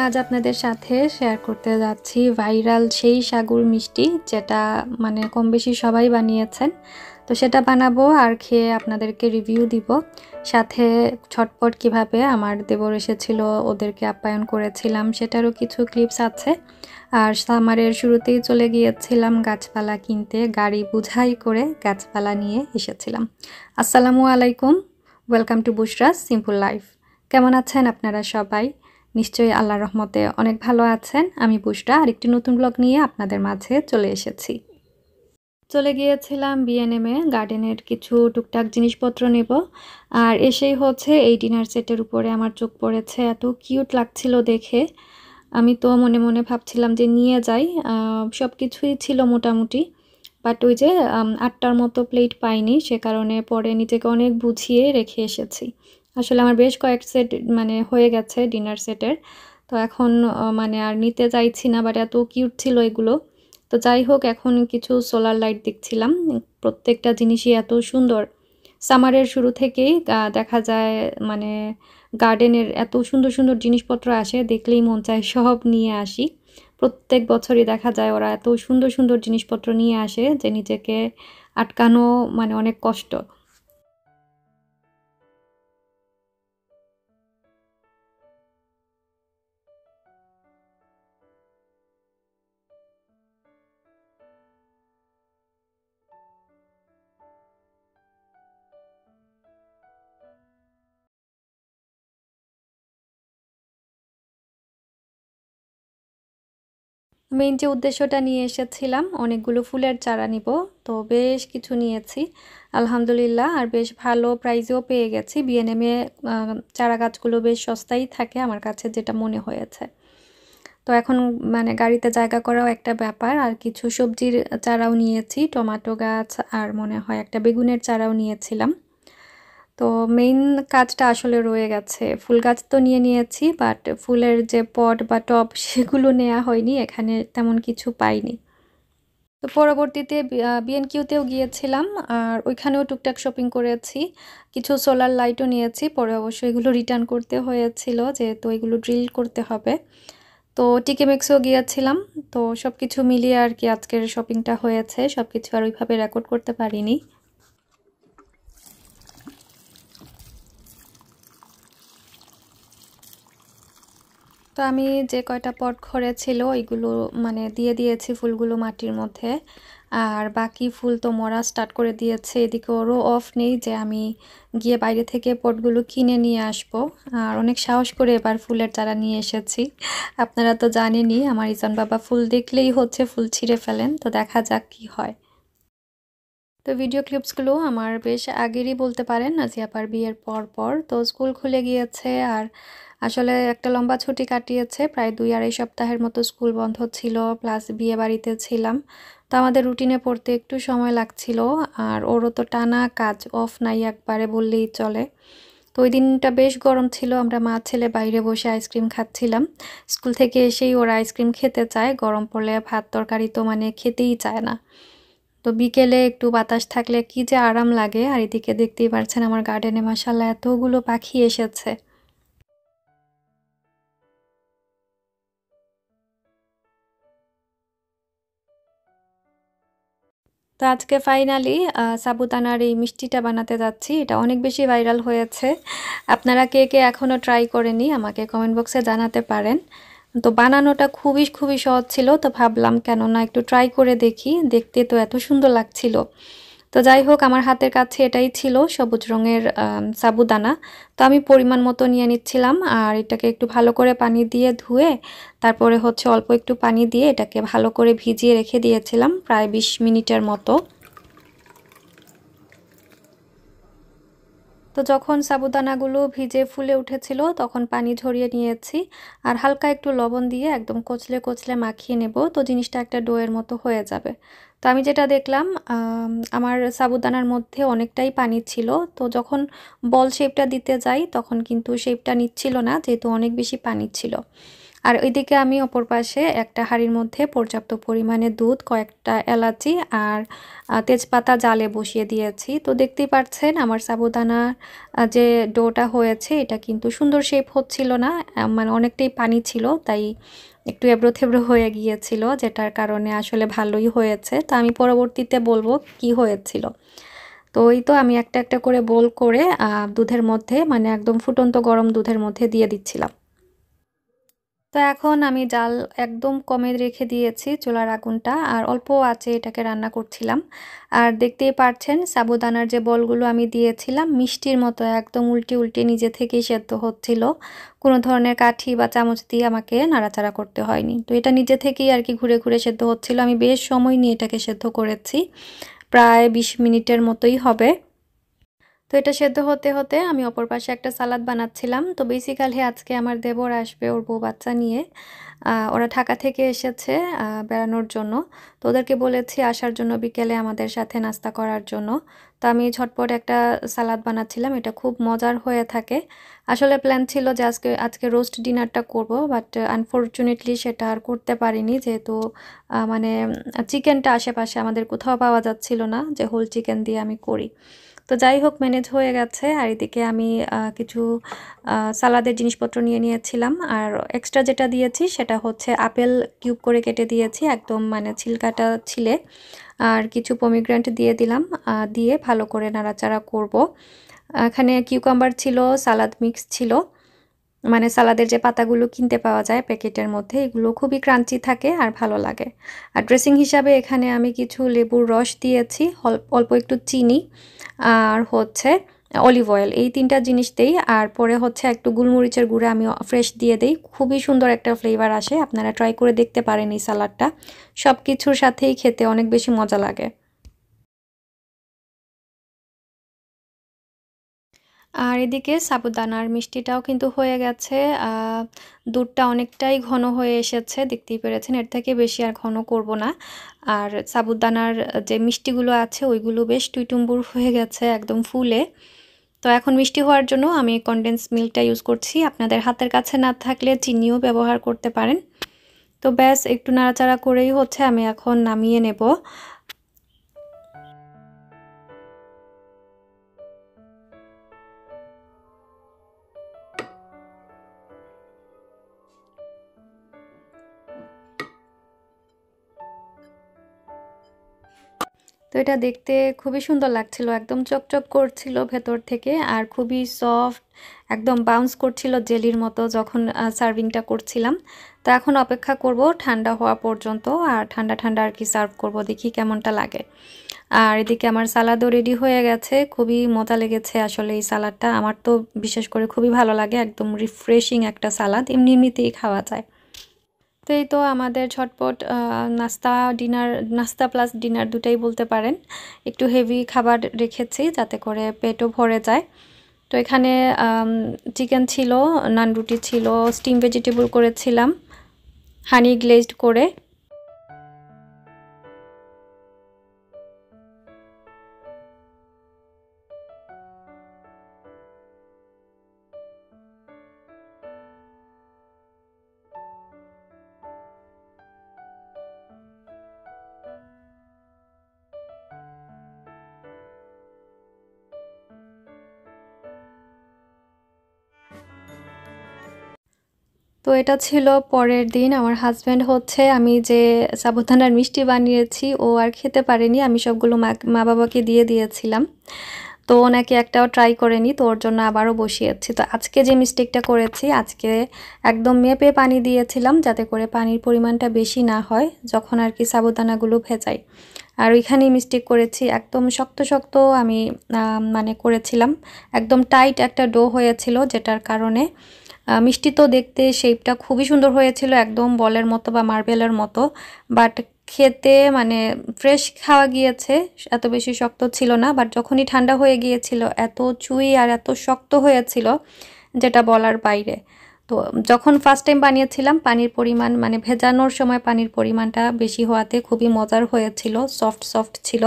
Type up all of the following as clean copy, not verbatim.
আজ আপনাদের সাথে শেয়ার করতে যাচ্ছি ভাইরাল সেই সাগুর মিষ্টি, যেটা মানে কম বেশি সবাই বানিয়েছেন। তো সেটা বানাবো আর খেয়ে আপনাদেরকে রিভিউ দিব। সাথে ছটপট কিভাবে আমার দেবর এসেছিল, ওদেরকে আপ্যায়ন করেছিলাম সেটারও কিছু ক্লিপস আছে। আর সামারের শুরুতেই চলে গিয়েছিলাম গাছপালা কিনতে, গাড়ি বোঝাই করে গাছপালা নিয়ে এসেছিলাম। আসসালামু আলাইকুম, ওয়েলকাম টু বুশরাস সিম্পল লাইফ। কেমন আছেন আপনারা সবাই? নিশ্চয়ই আল্লাহর রহমতে অনেক ভালো আছেন। আমি বুশরা আরেকটি নতুন ব্লগ নিয়ে আপনাদের মাঝে চলে এসেছি। চলে গিয়েছিলাম বিএনএমে গার্ডেনের কিছু টুকটাক জিনিসপত্র নেব। আর এসেই হচ্ছে এই ডিনার সেটের উপরে আমার চোখ পড়েছে, এত কিউট লাগছিল দেখে। আমি তো মনে মনে ভাবছিলাম যে নিয়ে যাই, সব কিছুই ছিল মোটামুটি। বাট ওই যে 8টার মতো প্লেট পাইনি, সে কারণে পরে নিজেকে অনেক বুঝিয়ে রেখে এসেছি। আসলে আমার বেশ কয়েক সেট মানে হয়ে গেছে ডিনার সেটের। তো এখন মানে আর নিতে চাইছি না, বাট এত কিউট ছিল এগুলো। তো যাই হোক, এখন কিছু সোলার লাইট দেখছিলাম, প্রত্যেকটা জিনিসই এত সুন্দর। সামারের শুরু থেকেই দেখা যায় মানে গার্ডেনের এত সুন্দর সুন্দর জিনিসপত্র আসে, দেখলেই মন চায় সব নিয়ে আসি। প্রত্যেক বছরই দেখা যায় ওরা এত সুন্দর সুন্দর জিনিসপত্র নিয়ে আসে যে নিজেকে আটকানো মানে অনেক কষ্ট। মেইন যে উদ্দেশ্যটা নিয়ে এসেছিলাম, অনেকগুলো ফুলের চারা নিব, তো বেশ কিছু নিয়েছি আলহামদুলিল্লাহ। আর বেশ ভালো প্রাইজেও পেয়ে গেছি বিএনএমে। চারা গাছগুলো বেশ সস্তাই থাকে আমার কাছে যেটা মনে হয়েছে। তো এখন মানে গাড়িতে জায়গা করাও একটা ব্যাপার। আর কিছু সবজির চারাও নিয়েছি, টমেটো গাছ আর মনে হয় একটা বেগুনের চারাও নিয়েছিলাম। তো মেইন কাজটা আসলে রয়ে গেছে, ফুল গাছ তো নিয়েছি, বাট ফুলের যে পট বা টব সেগুলো নেওয়া হয়নি, এখানে তেমন কিছু পাইনি। তো পরবর্তীতে বিএনকিউতেও গিয়েছিলাম, আর ওইখানেও টুকটাক শপিং করেছি। কিছু সোলার লাইটও নিয়েছি, পরে অবশ্য এগুলো রিটার্ন করতে হয়েছিল যেহেতু এগুলো ড্রিল করতে হবে। তো টিকে মেক্সও গিয়েছিলাম। তো সব কিছু মিলিয়ে আর কি আজকের শপিংটা হয়েছে, সব কিছু আর ওইভাবে রেকর্ড করতে পারিনি। তো আমি যে কয়টা পট ঘরে ছিল ওইগুলো মানে দিয়ে দিয়েছি ফুলগুলো মাটির মধ্যে। আর বাকি ফুল তো মরা স্টার্ট করে দিয়েছে, এদিকে ওরও অফ নেই যে আমি গিয়ে বাইরে থেকে পটগুলো কিনে নিয়ে আসব। আর অনেক সাহস করে এবার ফুলের চারা নিয়ে এসেছি। আপনারা তো জানেনই আমার ইজান বাবা ফুল দেখলেই হচ্ছে ফুল ছিঁড়ে ফেলেন, তো দেখা যাক কি হয়। তো ভিডিও ক্লিপসগুলো আমার বেশ আগেরই বলতে পারেন, নাজিয়াপার বিয়ের পর পর তো স্কুল খুলে গিয়েছে। আর আসলে একটা লম্বা ছুটি কাটিয়েছে, প্রায় 2-2.5 সপ্তাহের মতো স্কুল বন্ধ ছিল, প্লাস বিয়ে বাড়িতে ছিলাম। তো আমাদের রুটিনে পড়তে একটু সময় লাগছিল। আর ওরও তো টানা কাজ, অফ নাই একবারে বললেই চলে। তো ওই দিনটা বেশ গরম ছিল, আমরা মা ছেলে বাইরে বসে আইসক্রিম খাচ্ছিলাম। স্কুল থেকে এসেই ওরা আইসক্রিম খেতে চায়, গরম পড়লে ভাত তরকারি তো মানে খেতেই চায় না। তো বিকেলে একটু বাতাস থাকলে কি যে আরাম লাগে। আর এদিকে দেখতেই পারছেন আমার গার্ডেনে মাশাআল্লাহ এতগুলো পাখি এসেছে। তো আজকে ফাইনালি সাবুদানার এই মিষ্টিটা বানাতে যাচ্ছি, এটা অনেক বেশি ভাইরাল হয়েছে। আপনারা কে কে এখনও ট্রাই করেনি আমাকে কমেন্ট বক্সে জানাতে পারেন। তো বানানোটা খুবই খুবই সহজ ছিল, তো ভাবলাম কেন না একটু ট্রাই করে দেখি, দেখতে তো এত সুন্দর লাগছিল। তো যাই হোক, আমার হাতের কাছে এটাই ছিল সবুজ রঙের সাবুদানা। তো আমি পরিমাণ মতো নিয়ে নিচ্ছিলাম, আর এটাকে একটু ভালো করে পানি দিয়ে ধুয়ে তারপরে হচ্ছে অল্প একটু পানি দিয়ে এটাকে ভালো করে ভিজিয়ে রেখে দিয়েছিলাম প্রায় 20 মিনিটের মতো। তো যখন সাবুদানাগুলো ভিজে ফুলে উঠেছিল তখন পানি ঝরিয়ে নিয়েছি। আর হালকা একটু লবণ দিয়ে একদম কচলে কচলে মাখিয়ে নেব, তো জিনিসটা একটা ডোয়ের মতো হয়ে যাবে। তো আমি যেটা দেখলাম, আমার সাবুদানার মধ্যে অনেকটাই পানি ছিল, তো যখন বল শেপটা দিতে যাই তখন কিন্তু শেপটা নিচ্ছিল না যেহেতু অনেক বেশি পানি ছিল। আর ওইদিকে আমি অপর পাশে একটা হাঁড়ির মধ্যে পর্যাপ্ত পরিমাণে দুধ, কয়েকটা এলাচি আর তেজপাতা জালে বসিয়ে দিয়েছি। তো দেখতেই পাচ্ছেন আমার সাবুদানা যে ডোটা হয়েছে এটা কিন্তু সুন্দর শেপ হচ্ছিল না, মানে অনেকটাই পানি ছিল, তাই একটু এবড়ো থেবড়ো হয়ে গিয়েছিল, যেটার কারণে আসলে ভালোই হয়েছে। তো আমি পরবর্তীতে বলবো কি হয়েছিল। তো ওই তো আমি একটা একটা করে বোল করে দুধের মধ্যে, মানে একদম ফুটন্ত গরম দুধের মধ্যে দিয়ে দিচ্ছিলাম। তো এখন আমি জাল একদম কমে রেখে দিয়েছি চুলার আগুনটা, আর অল্প আঁচে এটাকে রান্না করছিলাম। আর দেখতেই পাচ্ছেন সাবুদানার যে বলগুলো আমি দিয়েছিলাম মিষ্টির মতো একদম উল্টে উল্টে নিজে থেকেই সেদ্ধ হচ্ছিল, কোনো ধরনের কাঠি বা চামচ দিয়ে আমাকে নাড়াচাড়া করতে হয়নি। তো এটা নিজে থেকেই আর কি ঘুরে ঘুরে সেদ্ধ হচ্ছিল। আমি বেশ সময় নিয়ে এটাকে সেদ্ধ করেছি, প্রায় 20 মিনিটের মতোই হবে। তো এটা সেদ্ধ হতে হতে আমি অপর পাশে একটা সালাদ বানাচ্ছিলাম। তো বেসিক্যালি আজকে আমার দেবর আসবে ওর বউ বাচ্চা নিয়ে, ওরা ঢাকা থেকে এসেছে বেড়ানোর জন্য। তো ওদেরকে বলেছি আসার জন্য বিকেলে আমাদের সাথে নাস্তা করার জন্য। তো আমি ঝটপট একটা সালাদ বানাচ্ছিলাম, এটা খুব মজার হয়ে থাকে। আসলে প্ল্যান ছিল যে আজকে রোস্ট ডিনারটা করব, বাট আনফর্চুনেটলি সেটা আর করতে পারিনি, যেহেতু মানে চিকেনটা আশেপাশে আমাদের কোথাও পাওয়া যাচ্ছিল না যে হোল চিকেন দিয়ে আমি করি। তো যাই হোক ম্যানেজ হয়ে গেছে। আর এদিকে আমি কিছু সালাদের জিনিসপত্র নিয়ে নিয়েছিলাম, আর এক্সট্রা যেটা দিয়েছি সেটা হচ্ছে আপেল কিউব করে কেটে দিয়েছি একদম, মানে ছিলকাটা ছিলে, আর কিছু পমিগ্রেনেট দিয়ে দিলাম, দিয়ে ভালো করে নাড়াচাড়া করব। এখানে কিউকাম্বার ছিল, সালাদ মিক্স ছিল, মানে সালাদের যে পাতাগুলো কিনতে পাওয়া যায় প্যাকেটের মধ্যে, এগুলো খুবই ক্রাঞ্চি থাকে আর ভালো লাগে। আর ড্রেসিং হিসাবে এখানে আমি কিছু লেবুর রস দিয়েছি, অল্প একটু চিনি আর হচ্ছে অলিভ অয়েল, এই তিনটা জিনিস দেই। আর পরে হচ্ছে একটু গোলমরিচের গুঁড়া আমি ফ্রেশ দিয়ে দেই, খুবই সুন্দর একটা ফ্লেভার আসে। আপনারা ট্রাই করে দেখতে পারেন এই সালাডটা, সব কিছুর সাথেই খেতে অনেক বেশি মজা লাগে। আর এদিকে সাবুদানার মিষ্টিটাও কিন্তু হয়ে গেছে। দুধটা অনেকটাই ঘন হয়ে এসেছে, দেখতেই পেরেছেন, এর থেকে বেশি আর ঘন করব না। আর সাবুদানার যে মিষ্টিগুলো আছে ওইগুলো বেশ টুইটুম্বুর হয়ে গেছে একদম ফুলে। তো এখন মিষ্টি হওয়ার জন্য আমি কনডেন্স মিল্কটা ইউজ করছি, আপনাদের হাতের কাছে না থাকলে চিনিও ব্যবহার করতে পারেন। তো ব্যাস একটু নাড়াচাড়া করেই হচ্ছে আমি এখন নামিয়ে নেব। তো এটা দেখতে খুবই সুন্দর লাগছিল, একদম চকচক করছিল ভেতর থেকে, আর খুবই সফট, একদম বাউন্স করছিল জেলির মতো যখন সার্ভিংটা করছিলাম। তো এখন অপেক্ষা করব ঠান্ডা হওয়া পর্যন্ত, আর ঠান্ডা ঠান্ডা আর কি সার্ভ করব, দেখি কেমনটা লাগে। আর এদিকে আমার সালাদও রেডি হয়ে গেছে, খুবই মজা লেগেছে আসলে এই সালাদটা, আমার তো বিশেষ করে খুবই ভালো লাগে, একদম রিফ্রেশিং একটা সালাদ, এমনিতেই খাওয়া যায়। তো এই তো আমাদের ঝটপট নাস্তা ডিনার, নাস্তা প্লাস ডিনার দুটাই বলতে পারেন। একটু হেভি খাবার রেখেছি যাতে করে পেটও ভরে যায়। তো এখানে চিকেন ছিল, নান রুটি ছিল, স্টিম ভেজিটেবল করেছিলাম হানি গ্লেজড করে। তো এটা ছিল পরের দিন। আমার হাজব্যান্ড হচ্ছে আমি যে সাবুদানার মিষ্টি বানিয়েছি ও আর খেতে পারেনি, আমি সবগুলো মা বাবাকে দিয়ে দিয়েছিলাম। তো ওনাকে একটাও ট্রাই করেনি, তো ওর জন্য আবারও বসিয়েছি। তো আজকে যে মিস্টেকটা করেছি, আজকে একদম মেপে পানি দিয়েছিলাম যাতে করে পানির পরিমাণটা বেশি না হয় যখন আর কি সাবুদানাগুলো ভেজাই। আর ওইখানেই মিস্টেক করেছি, একদম শক্ত শক্ত আমি মানে করেছিলাম, একদম টাইট একটা ডো হয়েছিল, যেটার কারণে মিষ্টি তো দেখতে শেপটা খুবই সুন্দর হয়েছিল, একদম বলের মতো বা মার্বেলের মতো, বাট খেতে মানে ফ্রেশ খাওয়া গিয়েছে, এত বেশি শক্ত ছিল না। বাট যখনই ঠান্ডা হয়ে গিয়েছিল এত চুই আর এত শক্ত হয়েছিল যেটা বলার বাইরে। তো যখন ফার্স্ট টাইম বানিয়েছিলাম পানির পরিমাণ, মানে ভেজানোর সময় পানির পরিমাণটা বেশি হওয়াতে খুবই মজার হয়েছিল, সফট সফট ছিল,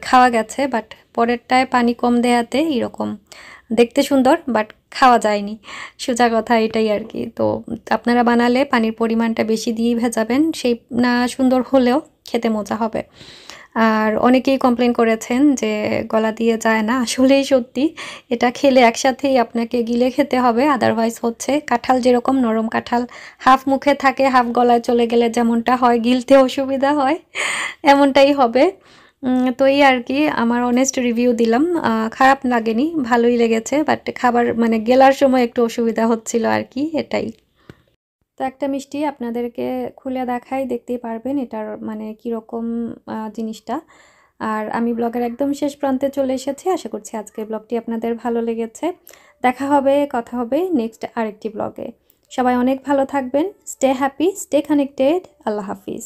খাওয়া গেছে। বাট পরেরটায় পানি কম দেয়াতে এরকম দেখতে সুন্দর, বাট খাওয়া যায়নি। সোজা কথা এটাই আর কি। তো আপনারা বানালে পানির পরিমাণটা বেশি দিয়েই ভেজাবেন, সেই না সুন্দর হলেও খেতে মজা হবে। আর অনেকেই কমপ্লেন করেছেন যে গলা দিয়ে যায় না, আসলেই সত্যি এটা খেলে একসাথেই আপনাকে গিলে খেতে হবে, আদারওয়াইজ হচ্ছে কাঁঠাল যেরকম নরম কাঁঠাল হাফ মুখে থাকে হাফ গলায় চলে গেলে যেমনটা হয় গিলতে অসুবিধা হয়, এমনটাই হবে। তো এই আর কি আমার অনেস্ট রিভিউ দিলাম। খারাপ লাগেনি, ভালোই লেগেছে, বাট খাবার মানে গেলার সময় একটু অসুবিধা হচ্ছিল আর কি, এটাই। তো একটা মিষ্টি আপনাদেরকে খুলে দেখাই, দেখতেই পারবেন এটার মানে কীরকম জিনিসটা। আর আমি ব্লগের একদম শেষ প্রান্তে চলে এসেছি, আশা করছি আজকের ব্লগটি আপনাদের ভালো লেগেছে। দেখা হবে, কথা হবে নেক্সট আরেকটি ব্লগে। সবাই অনেক ভালো থাকবেন, স্টে হ্যাপি, স্টে কানেক্টেড, আল্লাহ হাফিজ।